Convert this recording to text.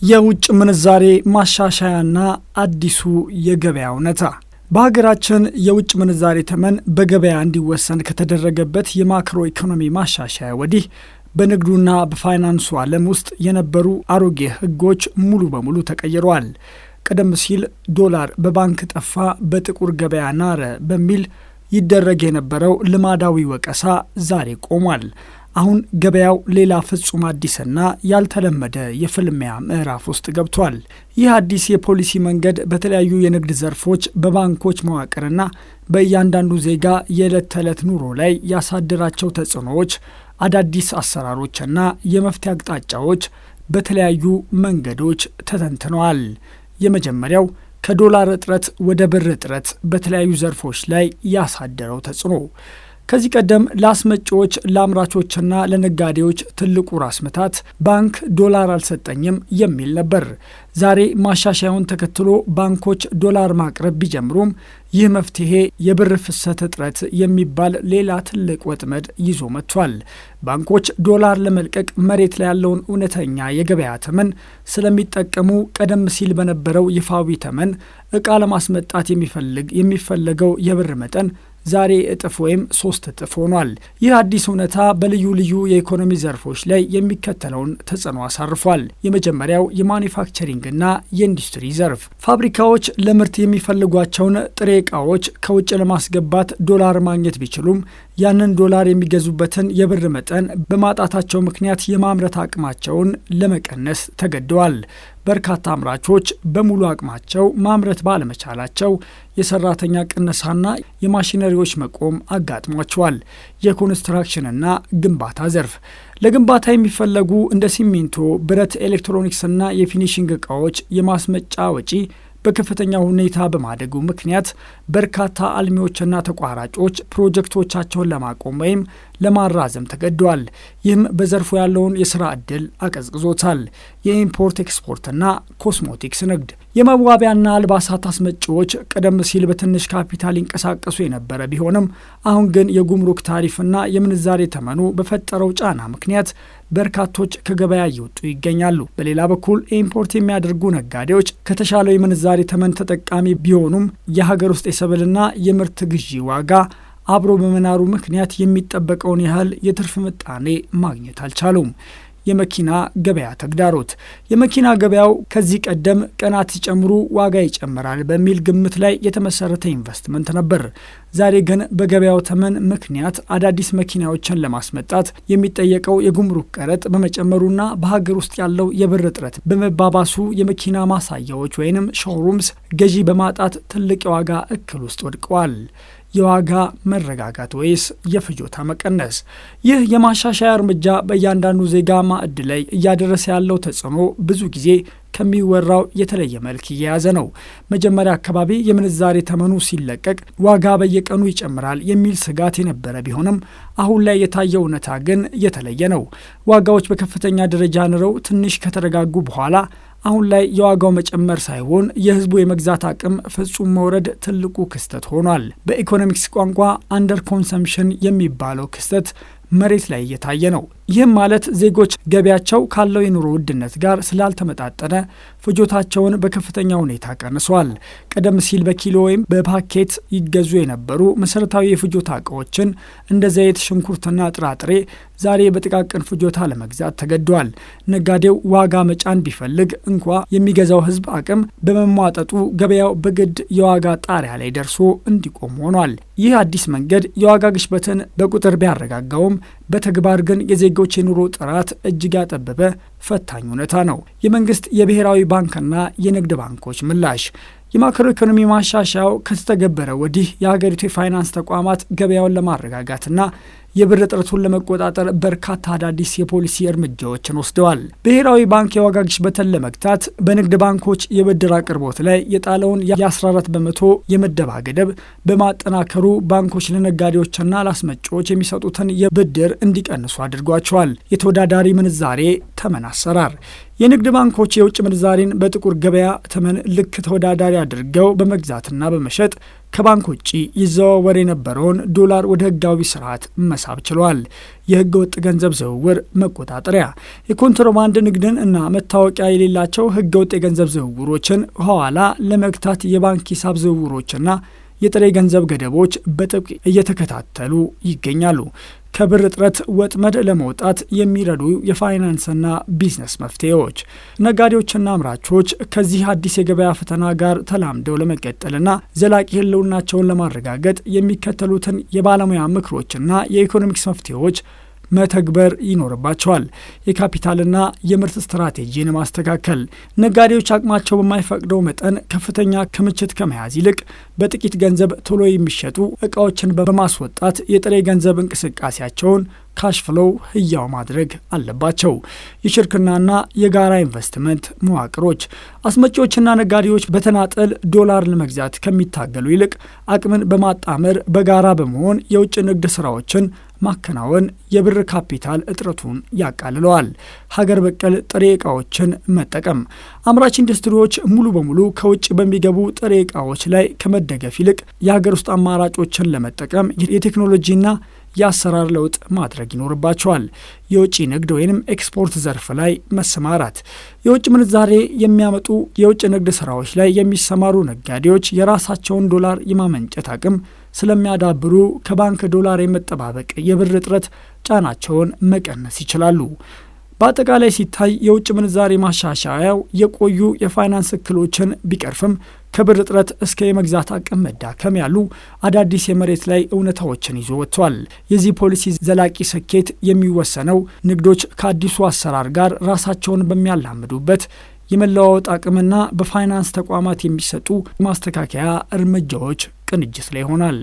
የውጭ ምንዛሬ ማሻሻያና አዲሱ የገበያ እውነታ። በሀገራችን የውጭ ምንዛሬ ተመን በገበያ እንዲወሰን ከተደረገበት የማክሮ ኢኮኖሚ ማሻሻያ ወዲህ በንግዱና በፋይናንሱ ዓለም ውስጥ የነበሩ አሮጌ ሕጎች ሙሉ በሙሉ ተቀይረዋል። ቀደም ሲል ዶላር በባንክ ጠፋ፣ በጥቁር ገበያ ናረ በሚል ይደረግ የነበረው ልማዳዊ ወቀሳ ዛሬ ቆሟል። አሁን ገበያው ሌላ ፍጹም አዲስና ያልተለመደ የፍልሚያ ምዕራፍ ውስጥ ገብቷል። ይህ አዲስ የፖሊሲ መንገድ በተለያዩ የንግድ ዘርፎች፣ በባንኮች መዋቅርና በእያንዳንዱ ዜጋ የዕለት ተዕለት ኑሮ ላይ ያሳደራቸው ተጽዕኖዎች፣ አዳዲስ አሰራሮችና የመፍትሄ አቅጣጫዎች በተለያዩ መንገዶች ተተንትነዋል። የመጀመሪያው ከዶላር እጥረት ወደ ብር እጥረት በተለያዩ ዘርፎች ላይ ያሳደረው ተጽዕኖ። ከዚህ ቀደም ለአስመጪዎች ለአምራቾችና ለነጋዴዎች ትልቁ ራስ ምታት ባንክ ዶላር አልሰጠኝም የሚል ነበር። ዛሬ ማሻሻያውን ተከትሎ ባንኮች ዶላር ማቅረብ ቢጀምሩም ይህ መፍትሄ የብር ፍሰት እጥረት የሚባል ሌላ ትልቅ ወጥመድ ይዞ መጥቷል። ባንኮች ዶላር ለመልቀቅ መሬት ላይ ያለውን እውነተኛ የገበያ ተመን ስለሚጠቀሙ ቀደም ሲል በነበረው ይፋዊ ተመን ዕቃ ለማስመጣት የሚፈለገው የብር መጠን ዛሬ እጥፍ ወይም 3 እጥፍ ሆኗል። ይህ አዲስ እውነታ በልዩ ልዩ የኢኮኖሚ ዘርፎች ላይ የሚከተለውን ተጽዕኖ አሳርፏል። የመጀመሪያው የማኒፋክቸሪንግና የኢንዱስትሪ ዘርፍ። ፋብሪካዎች ለምርት የሚፈልጓቸውን ጥሬ ዕቃዎች ከውጭ ለማስገባት ዶላር ማግኘት ቢችሉም ያንን ዶላር የሚገዙበትን የብር መጠን በማጣታቸው ምክንያት የማምረት አቅማቸውን ለመቀነስ ተገደዋል። በርካታ አምራቾች በሙሉ አቅማቸው ማምረት ባለመቻላቸው የሰራተኛ ቅነሳና የማሽነሪዎች መቆም አጋጥሟቸዋል። የኮንስትራክሽንና ግንባታ ዘርፍ። ለግንባታ የሚፈለጉ እንደ ሲሚንቶ፣ ብረት፣ ኤሌክትሮኒክስና የፊኒሽንግ ዕቃዎች የማስመጫ ወጪ በከፍተኛ ሁኔታ በማደጉ ምክንያት በርካታ አልሚዎችና ተቋራጮች ፕሮጀክቶቻቸውን ለማቆም ወይም ለማራዘም ተገደዋል። ይህም በዘርፉ ያለውን የስራ ዕድል አቀዝቅዞታል። የኢምፖርት ኤክስፖርትና ኮስሞቲክስ ንግድ። የመዋቢያና አልባሳት አስመጪዎች ቀደም ሲል በትንሽ ካፒታል ይንቀሳቀሱ የነበረ ቢሆንም አሁን ግን የጉምሩክ ታሪፍና የምንዛሬ ተመኑ በፈጠረው ጫና ምክንያት በርካቶች ከገበያ እየወጡ ይገኛሉ። በሌላ በኩል ኢምፖርት የሚያደርጉ ነጋዴዎች ከተሻለው የምንዛሬ ተመን ተጠቃሚ ቢሆኑም የሀገር ውስጥ የሰብልና የምርት ግዢ ዋጋ አብሮ በመናሩ ምክንያት የሚጠበቀውን ያህል የትርፍ ምጣኔ ማግኘት አልቻሉም። የመኪና ገበያ ተግዳሮት። የመኪና ገበያው ከዚህ ቀደም ቀናት ሲጨምሩ ዋጋ ይጨምራል በሚል ግምት ላይ የተመሰረተ ኢንቨስትመንት ነበር። ዛሬ ግን በገበያው ተመን ምክንያት አዳዲስ መኪናዎችን ለማስመጣት የሚጠየቀው የጉምሩክ ቀረጥ በመጨመሩና በሀገር ውስጥ ያለው የብር እጥረት በመባባሱ የመኪና ማሳያዎች ወይንም ሾውሩምስ ገዢ በማጣት ትልቅ የዋጋ እክል ውስጥ ወድቀዋል። የዋጋ መረጋጋት ወይስ የፍጆታ መቀነስ? ይህ የማሻሻያ እርምጃ በእያንዳንዱ ዜጋ ማዕድ ላይ እያደረሰ ያለው ተጽዕኖ ብዙ ጊዜ ከሚወራው የተለየ መልክ እየያዘ ነው። መጀመሪያ አካባቢ የምንዛሬ ተመኑ ሲለቀቅ ዋጋ በየቀኑ ይጨምራል የሚል ስጋት የነበረ ቢሆንም አሁን ላይ የታየው እውነታ ግን የተለየ ነው። ዋጋዎች በከፍተኛ ደረጃ ንረው ትንሽ ከተረጋጉ በኋላ አሁን ላይ የዋጋው መጨመር ሳይሆን የሕዝቡ የመግዛት አቅም ፍጹም መውረድ ትልቁ ክስተት ሆኗል። በኢኮኖሚክስ ቋንቋ አንደር ኮንሰምፕሽን የሚባለው ክስተት መሬት ላይ እየታየ ነው። ይህም ማለት ዜጎች ገቢያቸው ካለው የኑሮ ውድነት ጋር ስላልተመጣጠነ ፍጆታቸውን በከፍተኛ ሁኔታ ቀንሷል። ቀደም ሲል በኪሎ ወይም በፓኬት ይገዙ የነበሩ መሰረታዊ የፍጆታ እቃዎችን እንደ ዘይት፣ ሽንኩርትና ጥራጥሬ ዛሬ በጥቃቅን ፍጆታ ለመግዛት ተገዷል። ነጋዴው ዋጋ መጫን ቢፈልግ እንኳ የሚገዛው ሕዝብ አቅም በመሟጠጡ ገበያው በግድ የዋጋ ጣሪያ ላይ ደርሶ እንዲቆም ሆኗል። ይህ አዲስ መንገድ የዋጋ ግሽበትን በቁጥር ቢያረጋጋውም በተግባር ግን የዜጎች የኑሮ ጥራት እጅግ ያጠበበ ፈታኝ እውነታ ነው። የመንግስት የብሔራዊ ባንክና የንግድ ባንኮች ምላሽ። የማክሮ ኢኮኖሚ ማሻሻያው ከተተገበረ ወዲህ የሀገሪቱ የፋይናንስ ተቋማት ገበያውን ለማረጋጋትና የብር እጥረቱን ለመቆጣጠር በርካታ አዳዲስ የፖሊሲ እርምጃዎችን ወስደዋል። ብሔራዊ ባንክ የዋጋ ግሽበትን ለመግታት በንግድ ባንኮች የብድር አቅርቦት ላይ የጣለውን የ14 በመቶ የምደባ ገደብ በማጠናከሩ ባንኮች ለነጋዴዎችና ለአስመጪዎች የሚሰጡትን የብድር እንዲቀንሱ አድርጓቸዋል። የተወዳዳሪ ምንዛሬ ተመን አሰራር። የንግድ ባንኮች የውጭ ምንዛሬን በጥቁር ገበያ ተመን ልክ ተወዳዳሪ አድርገው በመግዛትና በመሸጥ ከባንክ ውጪ ይዘዋወር የነበረውን ዶላር ወደ ህጋዊ ስርዓት መሳብ ችሏል። የህገ ወጥ ገንዘብ ዝውውር መቆጣጠሪያ የኮንትሮባንድ ንግድን እና መታወቂያ የሌላቸው ህገ ወጥ የገንዘብ ዝውውሮችን ኋላ ለመግታት የባንክ ሂሳብ ዝውውሮችና የጥሬ ገንዘብ ገደቦች በጥብቅ እየተከታተሉ ይገኛሉ። ከብር እጥረት ወጥመድ ለመውጣት የሚረዱ የፋይናንስና ቢዝነስ መፍትሄዎች። ነጋዴዎችና አምራቾች ከዚህ አዲስ የገበያ ፈተና ጋር ተላምደው ለመቀጠልና ዘላቂ ህልውናቸውን ለማረጋገጥ የሚከተሉትን የባለሙያ ምክሮችና የኢኮኖሚክስ መፍትሄዎች መተግበር ይኖርባቸዋል። የካፒታልና የምርት ስትራቴጂን ማስተካከል። ነጋዴዎች አቅማቸው በማይፈቅደው መጠን ከፍተኛ ክምችት ከመያዝ ይልቅ በጥቂት ገንዘብ ቶሎ የሚሸጡ እቃዎችን በማስወጣት የጥሬ ገንዘብ እንቅስቃሴያቸውን ካሽፍሎው ህያው ማድረግ አለባቸው። የሽርክናና የጋራ ኢንቨስትመንት መዋቅሮች። አስመጪዎችና ነጋዴዎች በተናጠል ዶላር ለመግዛት ከሚታገሉ ይልቅ አቅምን በማጣመር በጋራ በመሆን የውጭ ንግድ ስራዎችን ማከናወን የብር ካፒታል እጥረቱን ያቃልለዋል። ሀገር በቀል ጥሬ ዕቃዎችን መጠቀም። አምራች ኢንዱስትሪዎች ሙሉ በሙሉ ከውጭ በሚገቡ ጥሬ ዕቃዎች ላይ ከመደገፍ ይልቅ የሀገር ውስጥ አማራጮችን ለመጠቀም የቴክኖሎጂና የአሰራር ለውጥ ማድረግ ይኖርባቸዋል። የውጭ ንግድ ወይም ኤክስፖርት ዘርፍ ላይ መሰማራት። የውጭ ምንዛሬ የሚያመጡ የውጭ ንግድ ስራዎች ላይ የሚሰማሩ ነጋዴዎች የራሳቸውን ዶላር የማመንጨት አቅም ስለሚያዳብሩ ከባንክ ዶላር የመጠባበቅ የብር እጥረት ጫናቸውን መቀነስ ይችላሉ። በአጠቃላይ ሲታይ የውጭ ምንዛሬ ማሻሻያው የቆዩ የፋይናንስ እክሎችን ቢቀርፍም ከብር እጥረት እስከ የመግዛት አቅም መዳከም ያሉ አዳዲስ የመሬት ላይ እውነታዎችን ይዞ ወጥቷል። የዚህ ፖሊሲ ዘላቂ ስኬት የሚወሰነው ንግዶች ከአዲሱ አሰራር ጋር ራሳቸውን በሚያላምዱበት የመለዋወጥ አቅምና በፋይናንስ ተቋማት የሚሰጡ ማስተካከያ እርምጃዎች ቅንጅት ላይ ይሆናል።